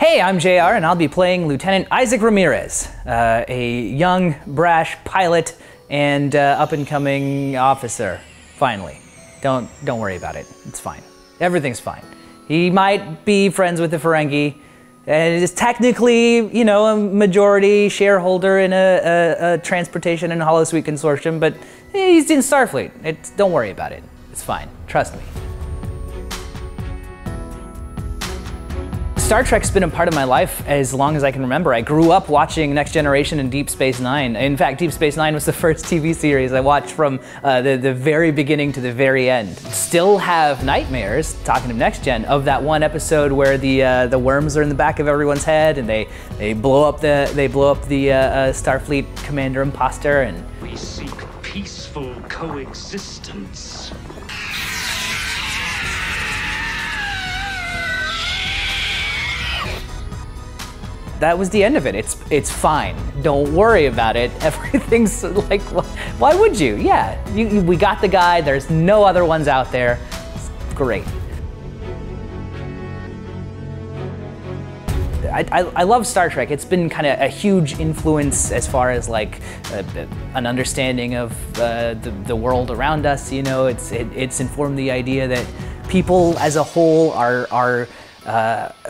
Hey, I'm JR, and I'll be playing Lieutenant Isaac Ramirez, a young, brash pilot and up-and-coming officer, finally. Don't worry about it. It's fine. Everything's fine. He might be friends with the Ferengi, and is technically, you know, a majority shareholder in a transportation and holosuite consortium, but he's in Starfleet. Don't worry about it. It's fine. Trust me. Star Trek's been a part of my life as long as I can remember. I grew up watching Next Generation and Deep Space Nine. In fact, Deep Space Nine was the first TV series I watched from the very beginning to the very end. Still have nightmares, talking of Next Gen, of that one episode where the worms are in the back of everyone's head and they blow up the Starfleet commander imposter. And we seek peaceful coexistence. That was the end of it. It's fine. Don't worry about it. Everything's like, why would you? Yeah, we got the guy. There's no other ones out there. It's great. I love Star Trek. It's been kind of a huge influence as far as like an understanding of the world around us. You know, it's informed the idea that people as a whole are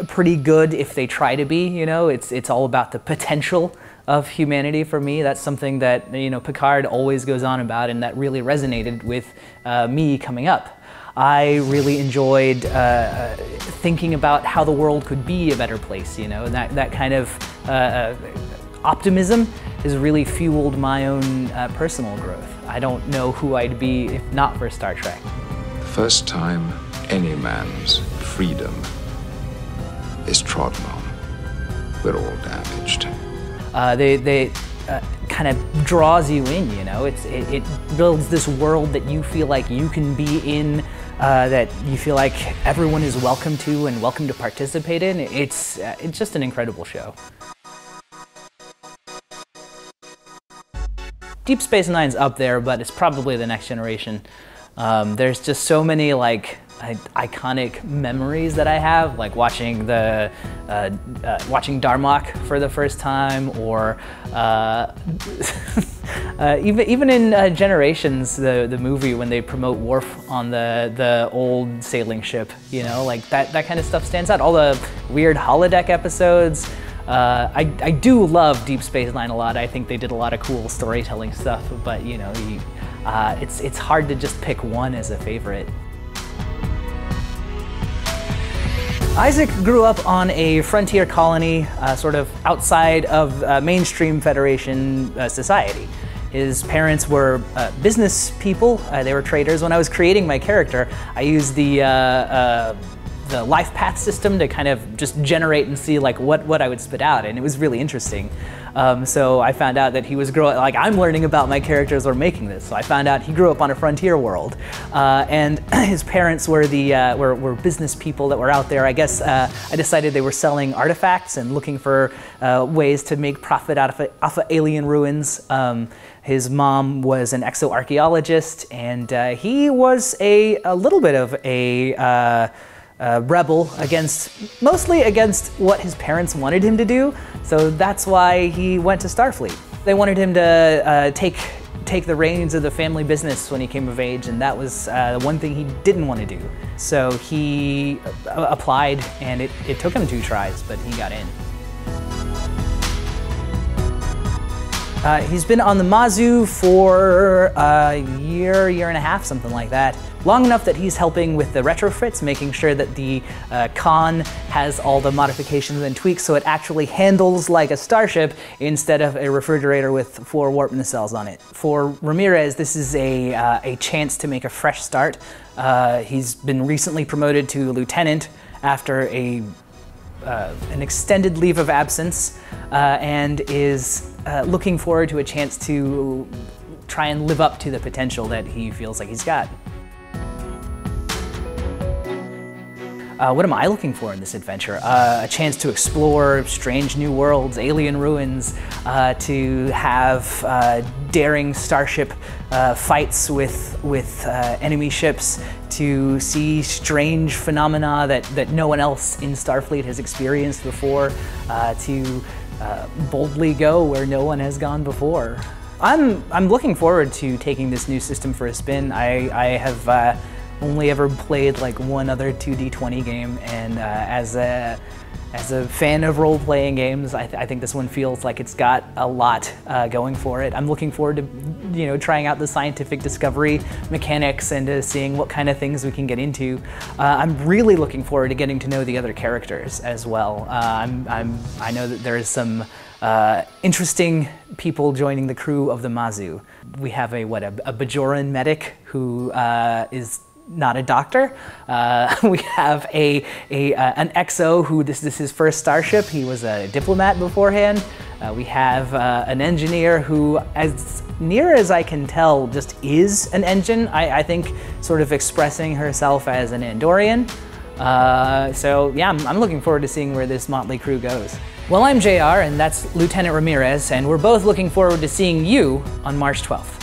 pretty good if they try to be. You know, it's all about the potential of humanity for me. That's something that, you know, Picard always goes on about, and that really resonated with me coming up. I really enjoyed thinking about how the world could be a better place, you know, and that kind of optimism has really fueled my own personal growth. I don't know who I'd be if not for Star Trek. The first time any man's freedom is trodden on, we're all damaged. They kind of draws you in, you know. It builds this world that you feel like you can be in, that you feel like everyone is welcome to and welcome to participate in. It's just an incredible show. Deep Space Nine's up there, but it's probably the Next Generation. There's just so many like iconic memories that I have, like watching watching Darmok for the first time, or even in Generations, the movie, when they promote Worf on the old sailing ship. You know, like that kind of stuff stands out. All the weird holodeck episodes. I do love Deep Space Nine a lot. I think they did a lot of cool storytelling stuff, but you know, it's hard to just pick one as a favorite. Isaac grew up on a frontier colony, sort of outside of mainstream Federation society. His parents were business people. They were traders. When I was creating my character, I used the life path system to kind of just generate and see like what I would spit out, and it was really interesting. So I found out that he was like I'm learning about my characters or making this. So I found out he grew up on a frontier world, and his parents were were business people that were out there. I guess I decided they were selling artifacts and looking for ways to make profit out of alien ruins. His mom was an exoarchaeologist, and he was a little bit of a rebel mostly against what his parents wanted him to do. So that's why he went to Starfleet. They wanted him to take the reins of the family business when he came of age, and that was the one thing he didn't want to do. So he applied, and it took him 2 tries, but he got in. He's been on the Mazu for a year and a half, something like that. Long enough that he's helping with the retrofits, making sure that the Conn has all the modifications and tweaks so it actually handles like a starship instead of a refrigerator with 4 warp nacelles on it. For Ramirez, this is a chance to make a fresh start. He's been recently promoted to lieutenant after an extended leave of absence, and is looking forward to a chance to try and live up to the potential that he feels like he's got. What am I looking for in this adventure? A chance to explore strange new worlds, alien ruins, to have daring starship fights with enemy ships, to see strange phenomena that no one else in Starfleet has experienced before, to boldly go where no one has gone before. I'm looking forward to taking this new system for a spin. I have only ever played like one other 2D20 game, and as a fan of role-playing games, I think this one feels like it's got a lot going for it. I'm looking forward to trying out the scientific discovery mechanics and to seeing what kind of things we can get into. I'm really looking forward to getting to know the other characters as well. I know that there's some interesting people joining the crew of the Mazu. We have a Bajoran medic who is not a doctor. We have an XO who this is his first starship. He was a diplomat beforehand. We have an engineer who, as near as I can tell, just is an engine. I think sort of expressing herself as an Andorian. So yeah, I'm looking forward to seeing where this motley crew goes. Well, I'm JR, and that's Lieutenant Ramirez, and we're both looking forward to seeing you on March 12th.